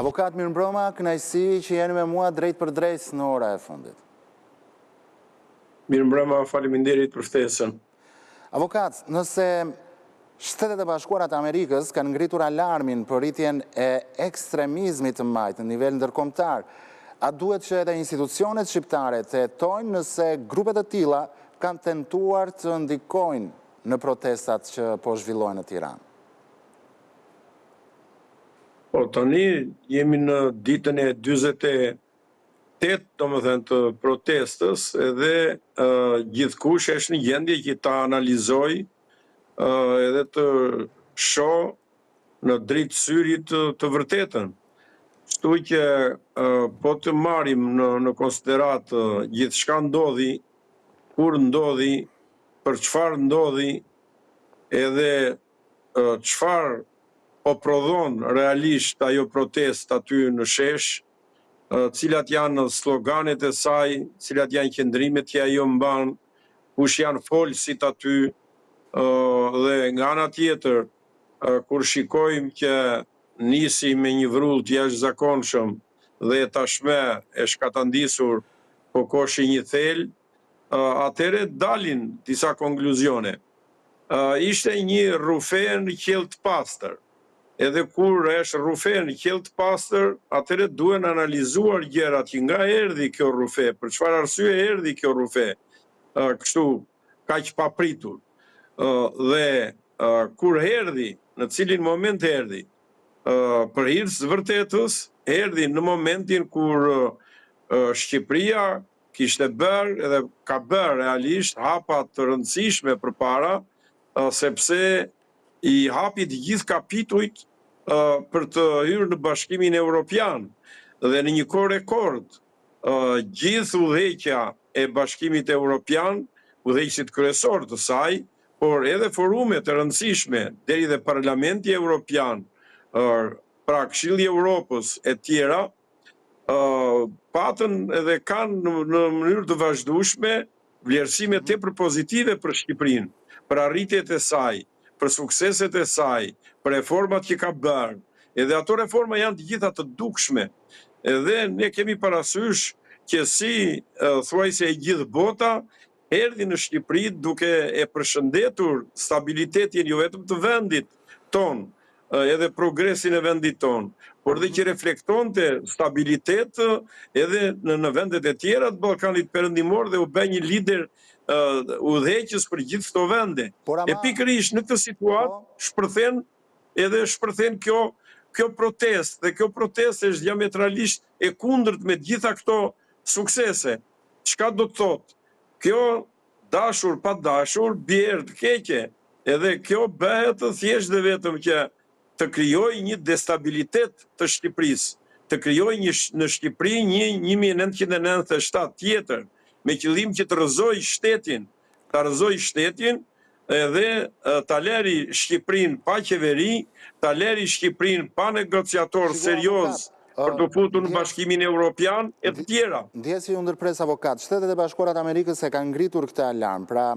Avokat, mirëmbrëma, kënaqësi që jeni me mua drejt për drejt në ora e fundit. Mirëmbrëma, faleminderit për ftesën. Avokat, nëse Shtetet e Bashkuara të Amerikës kanë ngritur alarmin për rritjen e ekstremizmit të majtë në nivel ndërkombëtar, a duhet që edhe institucionet shqiptare të hetojnë nëse grupet e tilla kanë tentuar të ndikojnë në protestat që po zhvillohen në Tiranë? Po, tani jemi në ditën e 48, domethënë të protestës, edhe gjithkush është në gjendje që ta analizoj edhe të shoh në dritë syrit të vërtetën. Kështu që po të marrim në konsiderat gjithçka ndodhi, kur ndodhi, për çfarë ndodhi, edhe çfarë po prodhon realisht ajo protest aty në shesh, cilat janë sloganet e saj, cilat janë qëndrimet që ajo mban, kush janë folësit aty, dhe nga ana tjetër, kur shikojmë që nisi me një vrull të jashtëzakonshëm dhe tashmë e shkatandisur po koshi një thel, atëre dalin disa konkluzione. Ishte një rufe në qell të pastër. Edhe kur është rufe në qell të pastër, atëre duhen analizuar gjërat që nga erdhi kjo rufe, për çfarë arsye erdhi kjo rufe, kështu kaq papritur. Dhe kur erdhi, në cilin moment erdhi, për hir të vërtetës, erdhi në momentin kur Shqipëria kishte bërë edhe ka bërë realisht hapa të rëndësishme përpara, sepse i hapi të gjithë kapitujt për të hyrë në Bashkimin Evropian dhe në një kohë rekord gjithë udhëheqja e Bashkimit Evropian, udhëheqësit kryesor të saj, por edhe forumet e rëndësishme deri dhe Parlamenti Evropian, pra Këshilli i Evropës e tjera, patën edhe kanë në mënyrë të vazhdueshme vlerësime tepër pozitive për Shqipërinë, për arritjet e saj, për sukseset e saj, për reformat që ka bërë, edhe ato reforma janë të gjitha të dukshme, edhe ne kemi parasysh që si thuajse e gjithë bota, erdhi në Shqipëri duke e përshëndetur stabilitetin jo vetëm të vendit ton, edhe progresin e vendit ton, por dhe që reflektonte stabilitet edhe në vendet e tjera të Ballkanit Perëndimor dhe u bë një lider udhëheqës për gjithë këto vende. E pikërisht në këtë situatë shpërthen kjo protestë, dhe kjo protestë është diametralisht e kundërt me gjitha këto suksese. Çka do të thotë? Kjo dashur pa dashur bjerë të keqe, edhe kjo bëhet thjesht dhe vetëm që të krijojë një destabilitet të Shqipërisë, të krijojë në Shqipëri një 1997 tjetër, me qëllim që të rrëzojë shtetin, edhe ta lëri Shqipërinë pa qeveri, ta lëri Shqipërinë pa negociator serioz për të futur në Bashkimin Evropian e të tjera. Ndjes si ju ndërpres avokat, Shtetet e Bashkuara të Amerikës e kanë ngritur këtë alarm, pra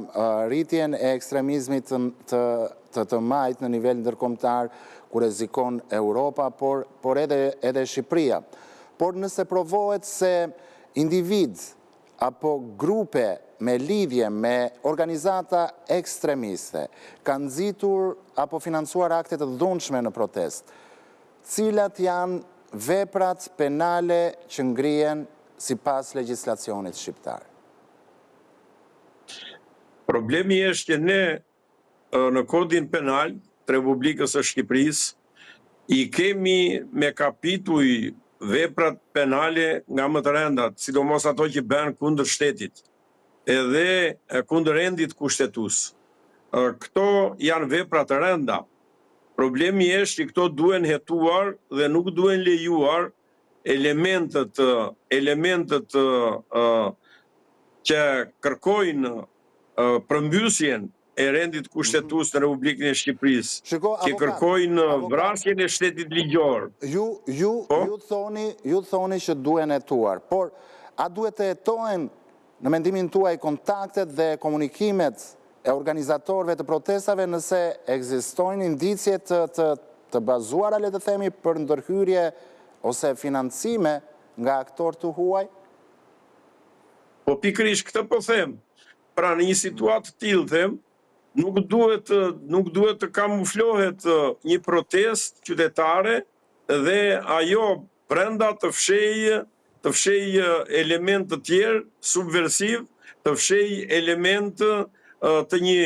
rritjen e ekstremizmit të majtë në nivel ndërkombëtar, ku rrezikon Europa, por edhe Shqipëria. Por nëse provohet se individ apo grupe me lidhje me organizata ekstremiste kanë nxitur apo financuar akte të dhunshme në protestë, cilat janë veprat penale që ngrihen sipas legjislacionit shqiptar? Problemi është që ne në Kodin Penal të Republikës së Shqipërisë i kemi me kapitull veprat penale nga më të rëndat, sidomos ato që bën kundër shtetit, edhe kundër rendit kushtetues. Këto janë vepra të rënda. Problemi është që këto duhen hetuar dhe nuk duhen lejuar elementet që kërkojnë përmbysjen e rendit kushtetues në Republikën e Shqipërisë, që kërkojnë vrasjen e shtetit ligjor. Ju thoni që duhen hetuar, por a duhet të hetohen në mendimin tuaj kontaktet dhe komunikimet e organizatorëve të protestave nëse ekzistojnë indicje të bazuara, le të themi, për ndërhyrje ose financime nga aktor të huaj? Po pikërisht këtë po them. Pra në një situatë të tillë them, nuk duhet të kamuflohet një protestë qytetare dhe ajo brenda të fshej element të tjerë subversiv, të fshej element të një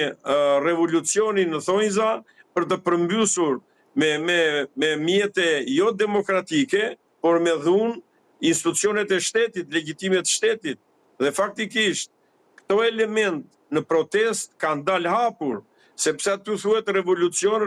revolucioni në thonjza për të përmbysur me mjete jo demokratike, por me dhunë institucionet e shtetit, legitimet shtetit. Dhe faktikisht, këto element në protest kanë dalë hapur, sepse aty thuhet revolucion.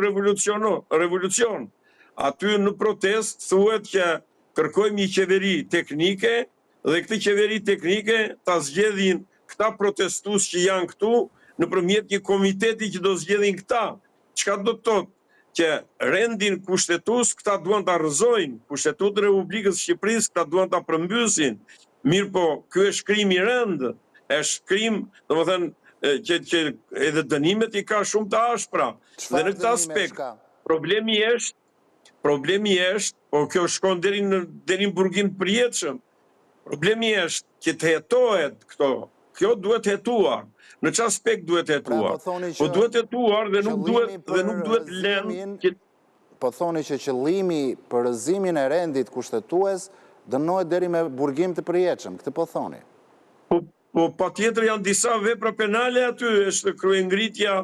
Aty në protest thuhet që kërkojmë një qeveri teknike dhe këtë qeveri teknike ta zgjedhin këta protestues që janë këtu nëpërmjet një komiteti që do zgjedhin këta. Çka do të thotë? Që rendin kushtetues këta duan ta rrëzojnë, Kushtetut të Republikës Shqipërisë këta duan ta përmbysin. Mirë po, ky është krim i rënd, është krim, domethënë që edhe dënimet i ka shumë të ashpra. Dhe në këtë aspekt, problemi është, po kjo shkon deri në burgim të përjetshëm. Problemi është që të hetohet këto. Kjo duhet hetuar. Në çfarë aspekt duhet hetuar? Po duhet hetuar dhe nuk duhet lënë. Po thoni që qëllimi për rrëzimin e rendit kushtetues dënohet deri me burgim të përjetshëm. Këtë po thoni. Po patjetër janë disa vepra penale aty, është kryengritja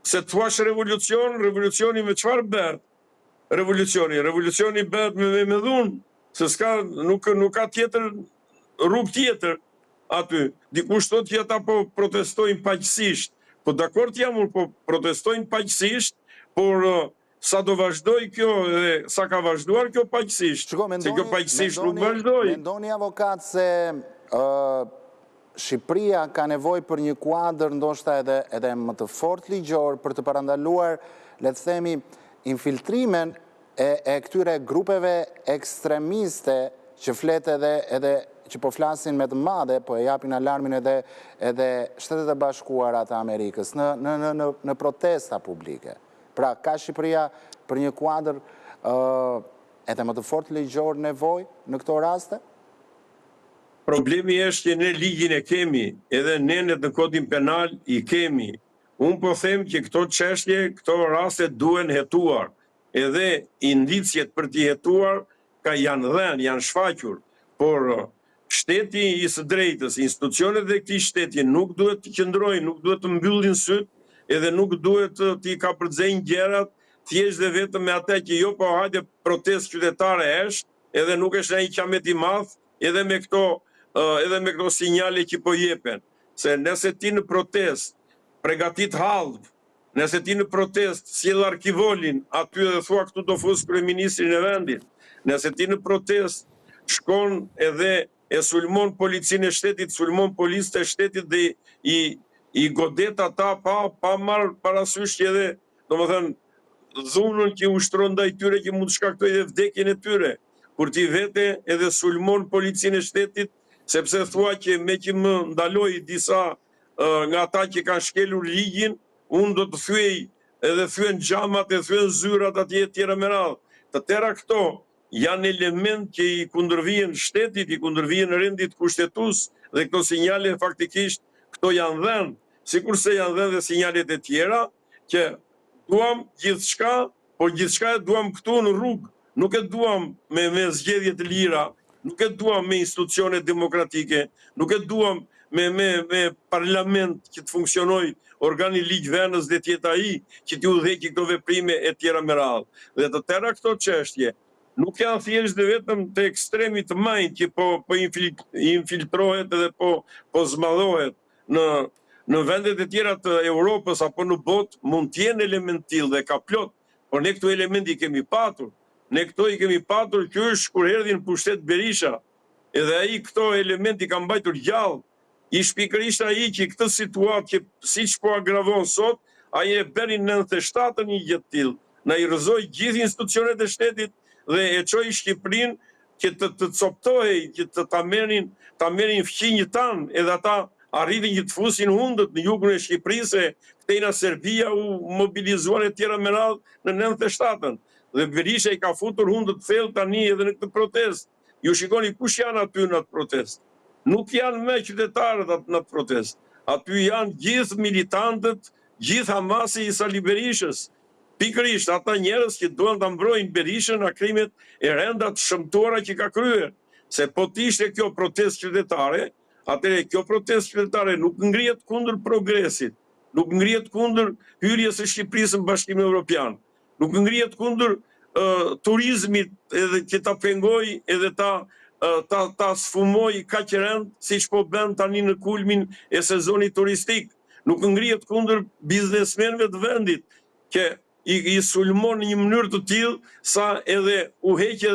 se thuash revolucioni me çfarë bëhet? Revolucioni bëhet me dhunë, se nuk ka tjetër rrugë tjetër aty. Dikush thotë që ata po protestojnë paqësisht. Po dakord jam, po protestojnë paqësisht, por sa do vazhdoj kjo dhe sa ka vazhduar kjo paqësisht. Se kjo paqësisht nuk vazhdoj. Mendoni avokat se Shqipëria ka nevojë për një kuadër ndoshta edhe më të fortë ligjor për të parandaluar, le të themi, infiltrimen e këtyre grupeve ekstremiste që flet edhe që po flasin me të madhe, po e japin alarmin edhe Shtetet e Bashkuara të Amerikës në protesta publike. Pra, ka Shqipëria për një kuadër edhe më të fortë ligjor nevojë në këto raste? Problemi është që ne ligjin e kemi, edhe ne në kodin penal i kemi. Unë po them që këto çështje, këto raste duhen hetuar. Edhe indicjet për t'i hetuar janë dhënë, janë shfaqur. Por shteti i së drejtës, institucionet dhe këtij shteti nuk duhet të qëndrojnë, nuk duhet të mbyllin syt, edhe nuk duhet t'i kapërcejnë gjërat thjesht dhe vetëm me atë që jo po hajde protestë qytetare është, edhe nuk është ai qamet i madh, edhe me këto sinjale që po jepen. Se nëse ti në protest pregatit hallb, nëse ti në protest sjell arkivolin aty dhe thua këtu do fus kryeministrin e vendit, nëse ti në protest shkon edhe e sulmon policinë e shtetit, sulmon policët e shtetit dhe i godet ata pa marrë parasysh që edhe, domethënë, dhunën që ushtron ndaj tyre që mund të shkaktoj dhe vdekjen e tyre, kur ti vete edhe sulmon policinë e shtetit, sepse thua që me që më ndaloj disa nga ata që kanë shkelur ligjin, unë do të thyej edhe thyen xhamat e thyen zyrat atje tjera me radhë. Të tëra këto janë element që i kundërvijen shtetit, i kundërvijen rendit kushtetues dhe këto sinjale faktikisht këto janë dhënë, sikurse janë dhënë dhe sinjalet e tjera që duam gjithçka, por gjithçka e duam këtu në rrugë, nuk e duam me zgjedhje të lira, nuk e duam me institucione demokratike, nuk e duam me parlament që të funksionoj organi ligjvënës dhe tjetë ai që t'u udhëheqë këto veprime e tjera me radhë. Dhe të tëra këto çështje nuk janë thjesht dhe vetëm të ekstremit të majtë që po infiltrohet edhe po zmadhohet në vendet e tjera të Europës apo në botë, mund t'jenë element tillë dhe ka plot, por ne këto elementi kemi patur. Ne këto i kemi patur që është kur erdhi në pushtet Berisha, edhe ai këto elementi ka mbajtur gjallë. Ish pikërisht ai që këtë situatë që siç po agravon sot, ai e bëri në 97 një gjë të tillë. Na i rrëzoi gjithë institucionet e shtetit dhe e çoi Shqipërinë që të coptohej, që ta merrin fqinjët tanë, edhe ata arritin që të fusin hundët në jugun e Shqipërisë, ktejna Serbia u mobilizuan e tjera me radhë në 97-ën. dhe Berisha i ka futur hundët thellë tani edhe në këtë protestë. Ju shikoni kush janë aty në atë protestë. Nuk janë me qytetarët në atë protestë. Aty janë gjithë militantët, gjithë Hamasi i Sali Berishës. Pikërisht ata njerëz që duan ta mbrojnë Berishën nga krimet e rënda të shëmtuara që ka kryer. Se po të ishte kjo protestë qytetare, atëherë kjo protestë qytetare nuk ngrihet kundër progresit, nuk ngrihet kundër hyrjes së Shqipërisë në Bashkimin Evropian, nuk ngrihet kundër turizmit edhe që ta pengoj edhe ta sfumoj kaq rënd siç po bën tani në kulmin e sezonit turistik. Nuk ngrihet kundër biznesmenëve të vendit që i sulmon në një mënyrë të tillë sa edhe u heq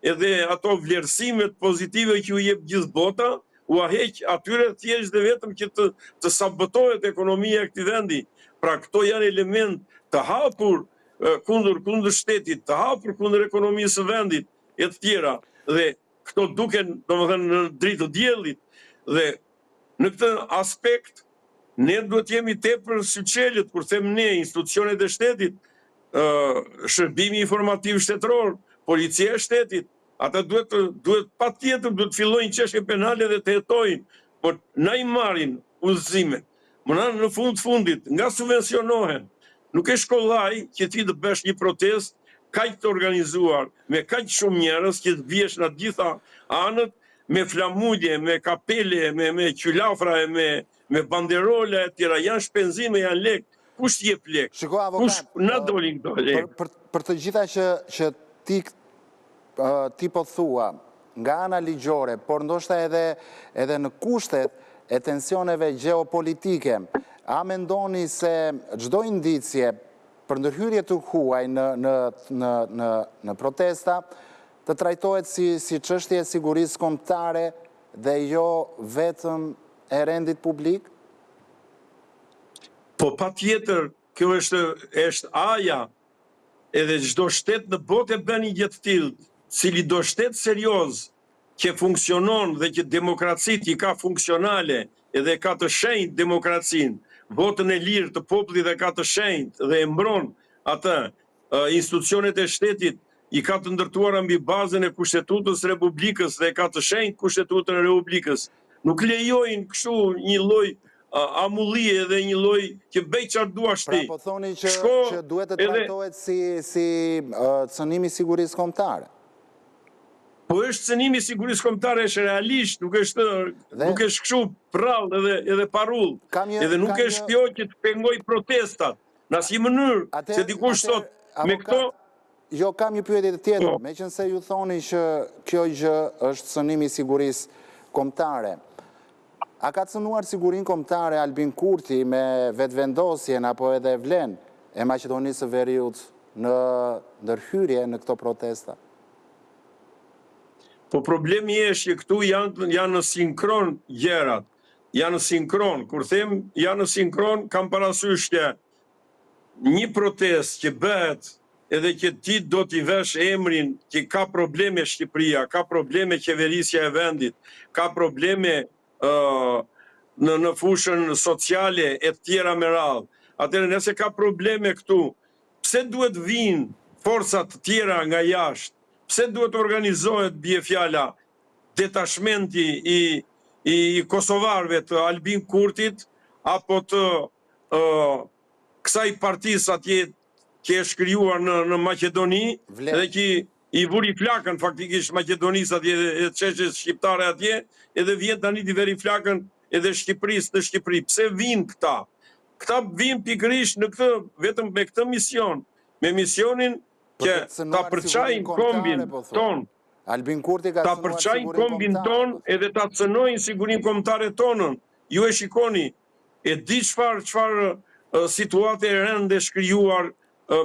edhe ato vlerësimet pozitive që u jep gjithë bota, u heq atyre thjesht dhe vetëm që të sabotohet ekonomia e këtij vendi. Pra këto janë element të hapur kundër shtetit, të hapur kundër ekonomisë së vendit e të tjera. Dhe këto duken, domethënë, në dritë të diellit. Dhe në këtë aspekt ne duhet jemi tepër syçelët kur them ne, institucionet e shtetit, shërbimi informativ shtetëror, policia e shtetit, ata duhet patjetër duhet fillojnë çështje penale dhe të hetojnë, por na i marrin udhëzimet. Në fundit, nga subvencionohen, nuk e shkollaj që ti të bësh një protestë kaq të organizuar, me kaq shumë njerëz që të vjesh në gjitha anët, me flamulje, me kapele, me qylafra, me banderola e tjera, janë shpenzime, janë lek. Kush jep lek? Shiko, avokat, Kush na dolin këto lek? Për të gjitha që ti po thua, nga ana ligjore, por ndoshta edhe në kushtet e tensioneve gjeopolitike, a mendoni se çdo indicje për ndërhyrje të huaj në protesta të trajtohet si çështje e sigurisë kombëtare dhe jo vetëm e rendit publik? Po patjetër, kjo është aja, edhe çdo shtet në botë e bën një gjë të tillë, cili do shtet serioz që funksionon dhe që demokracitë i ka funksionale edhe ka të shenjtë demokracinë, votën e lirë të popullit dhe ka të shenjtë dhe e mbron atë, institucionet e shtetit i ka të ndërtuara mbi bazën e Kushtetutës së Republikës dhe ka të shenjtë Kushtetutën e Republikës. Nuk lejojnë kështu një lloj amullie dhe një lloj që bëj çfarë duash ti. Pra po thoni që duhet të trajtohet si cënimi i sigurisë kombëtare. Po është cënimi i sigurisë kombëtare, është realisht, nuk është kështu prallë edhe parull. Edhe nuk është kjo që të pengoj protestat në asnjë mënyrë, se dikush thot me këto. Jo, kam një pyetje tjetër, meqense ju thoni që kjo gjë është cënimi i sigurisë kombëtare. A ka cënuar sigurinë kombëtare Albin Kurti me vetvendosjen apo edhe vlen e Maqedonisë së Veriut në ndërhyrje në këto protesta? Po problemi është që këtu janë në sinkron gjërat. Janë në sinkron. Kur them janë në sinkron, kam parasysh që një protestë që bëhet edhe që ti do t'i vesh emrin që ka probleme Shqipëria, ka probleme qeverisja e vendit, ka probleme në fushën sociale e tjera me radhë. Atëherë nëse ka probleme këtu, pse duhet vinë forcat të tjera nga jashtë? Pse duhet organizohet, bie fjala, detashmenti i kosovarëve të Albin Kurtit apo të kësaj partisë atje që është krijuar në Maqedoni dhe që i vuri flakën faktikisht Maqedonisë atje e çështjes shqiptare atje, edhe vjen tani t'i veri flakën edhe Shqipërisë në Shqipëri. Pse vinë këta? Këta vinë pikërisht në këtë, vetëm me këtë mision, me misionin që ta përçajnë kombin ton. Albin Kurti ka ta përçajnë kombin ton edhe ta cënojnë sigurinë kombëtare tonën. Ju e shikoni, e di çfarë situate e rënde shkrijuar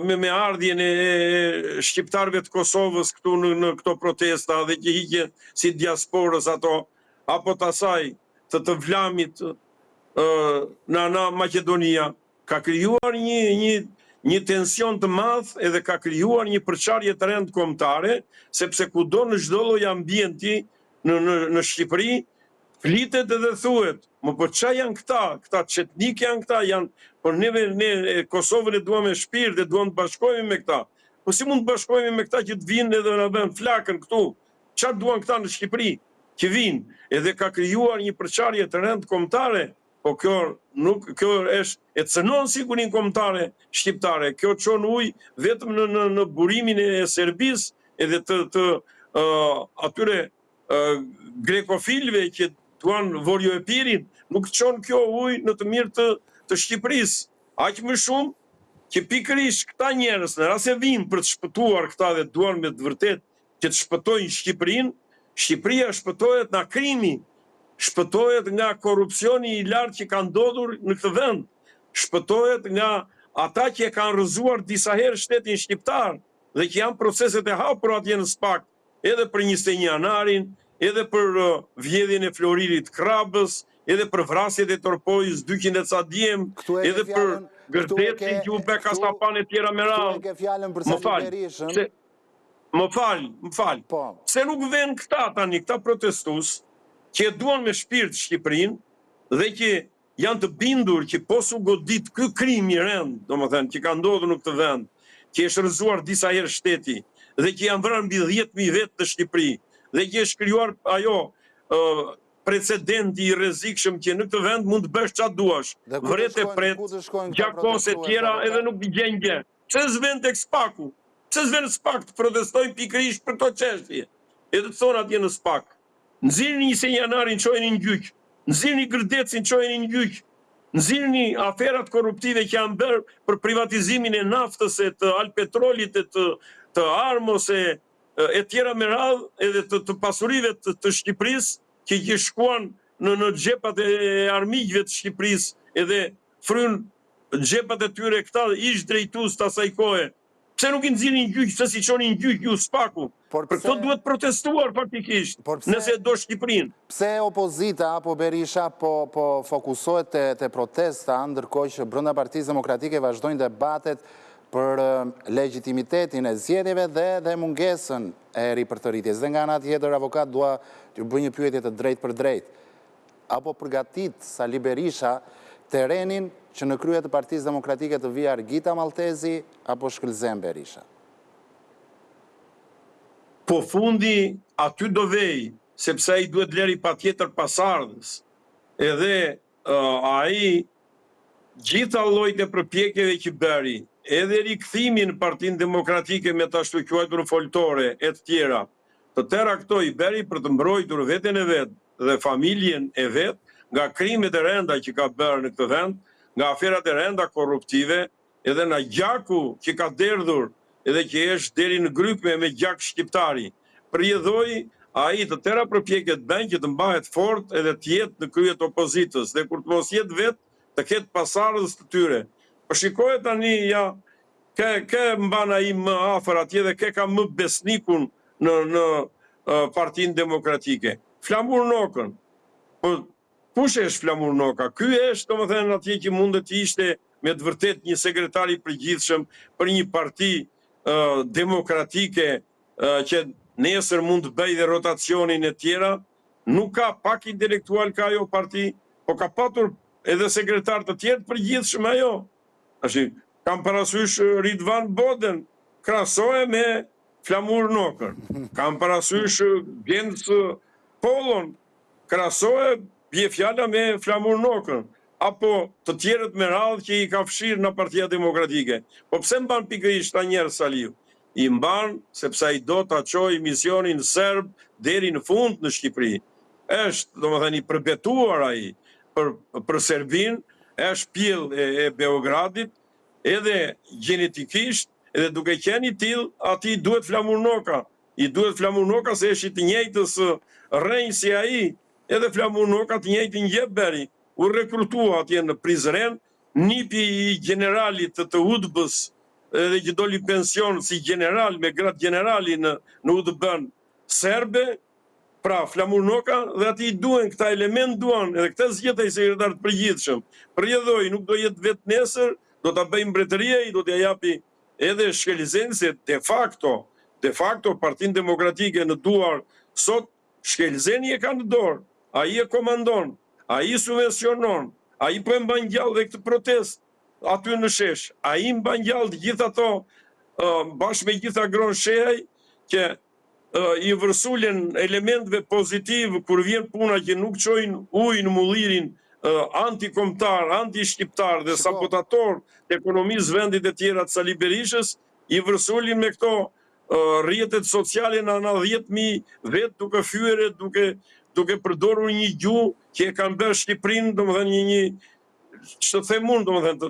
me ardhjen e shqiptarëve të Kosovës këtu në këto protesta dhe që hiqen si diasporës ato, apo të asaj të Vlamit në Maqedonia, ka krijuar një tension të madh edhe ka krijuar një përçarje të rëndë kombëtare, sepse kudo në çdo lloj ambienti në Shqipëri flitet edhe thuhet, po çfarë janë këta? Këta çetnik janë këta, por ne Kosovën e duam me shpirt dhe duam të bashkohemi me këta. Po si mund të bashkohemi me këta që të vinë edhe na bën flakën këtu? Çfarë duan këta në Shqipëri? Që vinë, edhe ka krijuar një përçarje të rëndë kombëtare, po kjo është e cënon sigurinë kombëtare shqiptare. Kjo çon ujë vetëm në burimin e Serbisë edhe të atyre grekofilëve që duan Vorjo e Pirin, nuk çon kjo ujë në të mirë të Shqipërisë. Aq më shumë që pikërisht këta njerëz në rast se vinë për të shpëtuar këta dhe duan me të vërtet që të shpëtojnë Shqipërinë, Shqipëria shpëtohet nga krimi, shpëtohet nga korrupsioni i lartë që ka ndodhur në këtë vend, shpëtohet nga ata që e kanë rrëzuar disa herë shtetin shqiptar dhe që janë proceset e hapura atje në SPAK, edhe për 21 janarin, edhe për vjedhjen e Floririt Krabës, edhe për vrasjet e Torpojës 200 e ca djem, edhe për gërdetin që u beka sapan e tjera me radhë. Më fal. Se nuk vjen këta tani, këta protestus, që e duan me shpirt Shqipërinë dhe që janë të bindur që po su godit ky krim i rënd, domethënë që ka ndodhur në këtë vend, që është rrëzuar disa herë shteti dhe që janë vrarë mbi 10.000 vetë në Shqipëri dhe që është krijuar ajo precedenti i rrezikshëm që në këtë vend mund të bësh çfarë duash. Vret e pret, gjakose tjera edhe nuk gjen gjë. Pse s'vjen tek SPAK-u? Pse s'vjen SPAK të protestojnë pikërisht për këto çështje? Edhe të thonë atje në SPAK. Nxirrni 21 janarin çojeni në gjyq. Nxirrni Gërdecin çojeni në gjyq. Nxirrni aferat korruptive që janë bërë për privatizimin e naftës, e të Alpetrolit, të Armos e tjera me radhë, edhe të pasurive të Shqipërisë që shkuan në xhepat e armiqve të Shqipërisë edhe fryn xhepat e tyre këta ish drejtues të asaj kohe. Pse nuk i nxirrin gjyq, pse si çoni në gjyq ju SPAK-u? Për këto duhet protestuar faktikisht, nëse do Shqipërinë. Pse opozita apo Berisha po fokusohet te protesta, ndërkohë që brenda Partisë Demokratike vazhdojnë debatet për legitimitetin e zgjedhjeve dhe mungesën e ripërtëritjes. Dhe nga ana tjetër, avokat, dua t'ju bëj një pyetje të drejtë për drejtë. Apo përgatit Sali Berisha terrenin që në krye të Partisë Demokratike të vijë Argita Maltezi apo Shkëlzen Berisha? Po fundi aty do vej, sepse ai duhet leri patjetër pasardhës. Edhe ai gjitha llojt e përpjekjeve që bëri, edhe rikthimin në Partinë Demokratike me të ashtu quajtur foltore e të tjera, të tëra këto i bëri për të mbrojtur veten e vet dhe familjen e vet nga krimet e rënda që ka bërë në këtë vend, nga aferat e rënda korruptive, edhe nga gjaku që ka derdhur edhe që është deri në grypme me gjak shqiptari. Përjedhoi ai të tëra përpjekjet bën që të mbahet fort edhe të jetë në krye të opozitës dhe kur të mos jetë vet të ketë pasardhës të tyre. Po shikoj tani kë mban ai më afër atje dhe kë ka më besnikun në Partinë Demokratike. Flamur Nokën. Po kush është Flamur Noka? Ky është domethënë atje që mundet të ishte me të vërtet një sekretar i përgjithshëm për një parti demokratike që nesër mund të bëjë dhe rotacionin e tjera. Nuk ka pak intelektual ka ajo parti, po ka patur edhe sekretar të tjerë përgjithshëm ajo. Kam parasysh Ridvan Boden, krahasohe me Flamur Nokën. Kam parasysh Gens Pollon, krahasohe bie fjala me Flamur Nokën. Apo të tjerët me radhë që i ka fshirë në Partia Demokratike. Po pse mban pikërisht ta njerëz Saliu? I mban sepse ai do ta çojë misionin serb deri në fund në Shqipëri. Është, domethënë, i përbetuar ai për Serbinë, është pjell e Beogradit, edhe gjenetikisht, edhe duke qenë i tillë, atij duhet Flamur Noka. I duhet Flamur Noka se është i të njëjtës rrenjë si ai, edhe Flamur Noka të njëjtin gjë bëri. U rekrutua atje në Prizren, nipi i generalit të UDB-s, edhe që doli pension si general me grad generali në UDB-n serbe, pra Flamur Noka, dhe ati duen këta element duan, edhe këta zgjetej sekretar të përgjithshëm. Përjedhoi, nuk do jetë vetë nesër, do ta bëjmë mbretëria, i do t'ja japi edhe Shkelzen, se de facto Partinë Demokratike në duar sot, Shkelzeni e ka në dorë, ai e komandon. Ai subvencionon, ai po e mban gjallë dhe këtë protest aty në shesh, ai mban gjallë të gjithë ato bashkë me gjitha gronë shehaj, që i vërsullen elementve pozitiv kur vjen puna që nuk qojnë ujë në mullirin antikombëtar, anti-shqiptar dhe sabotator të ekonomisë vendit e tjera të Sali Berishës, i vërsullin me këto rrjetet sociale në 90.000 vetë duke fyere, duke përdorur një gjuhë që e kanë bërë Shqipërinë, domethënë një që të them unë, domethënë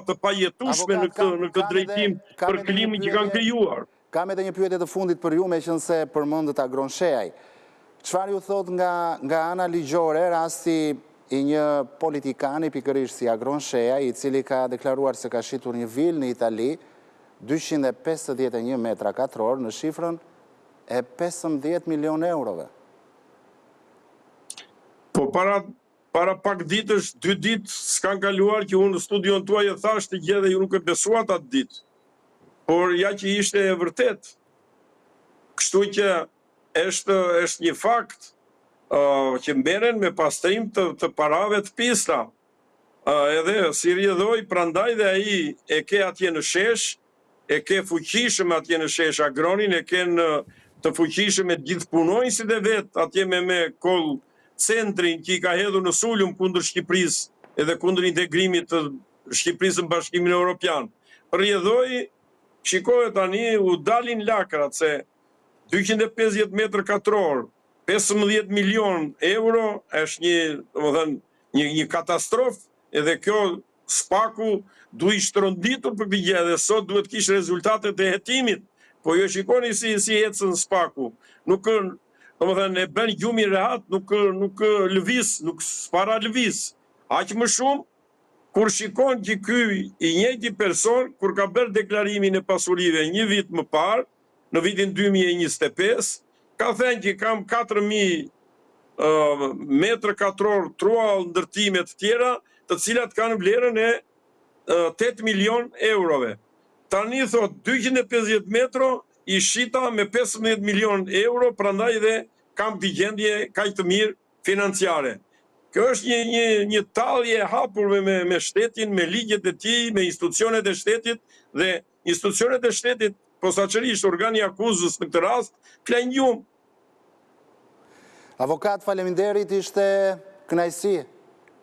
të pajetueshme në këtë drejtim për klimin që kanë krijuar. Kam edhe një pyetje të fundit për ju, meqense përmendët Agron Shehaj. Çfarë ju thot nga ana ligjore rasti i një politikani pikërisht si Agron Shehaj, i cili ka deklaruar se ka shitur një vil në Itali 251 metra katror në shifrën e 15 milion eurove? Po para pak ditësh, 2 ditë s'kan kaluar që unë në studion tuaj e thash të gjë dhe ju nuk e besuat atë ditë. Por ja që ishte e vërtet. Kështu që është një fakt që mberen me pastrim të parave të pista. Edhe si rjedhoj, prandaj dhe ai e ke atje në shesh, e ke fuqishëm atje në shesh Agronin, e ke të fuqishëm e gjithë punojnësit e vetë, atje me koll centrin që i ka hedhur në sulm kundër Shqipërisë edhe kundër integrimit të Shqipërisë në Bashkimin Evropian. Rjedhoj, shikohet tani u dalin lakrat se 250 metër katror, 15 milion euro është një katastrofë, edhe kjo Spaku du i shtrënditur për këtë gjë dhe sot duhet kishë rezultatet e hetimit, po jo shikoni si ecën Spaku. Nuk e bën gjumi rehat, nuk lëviz, nuk s'para lëviz. Aq më shumë kur shikon që ky i njëjti person, kur ka bërë deklarimin e pasurive një vit më parë, në vitin 2025, ka thënë që kam 4.000 metrë katror truall ndërtime të tjera, të cilat kanë vlerën e 8 milion eurove. Tani thot 250 metro i shita me 15 milion euro, prandaj dhe kam të gjendje kaq të mirë financiare. Kjo është një tallje e hapur me shtetin, me ligjet e tij, me institucionet e shtetit dhe institucionet e shtetit, posaçërisht organi akuzës në këtë rast, klajnë gjumë. Avokat, faleminderit, ishte kënaqësi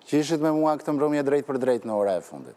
që ishit me mua këtë mbrëmje drejt për drejt në ora e fundit.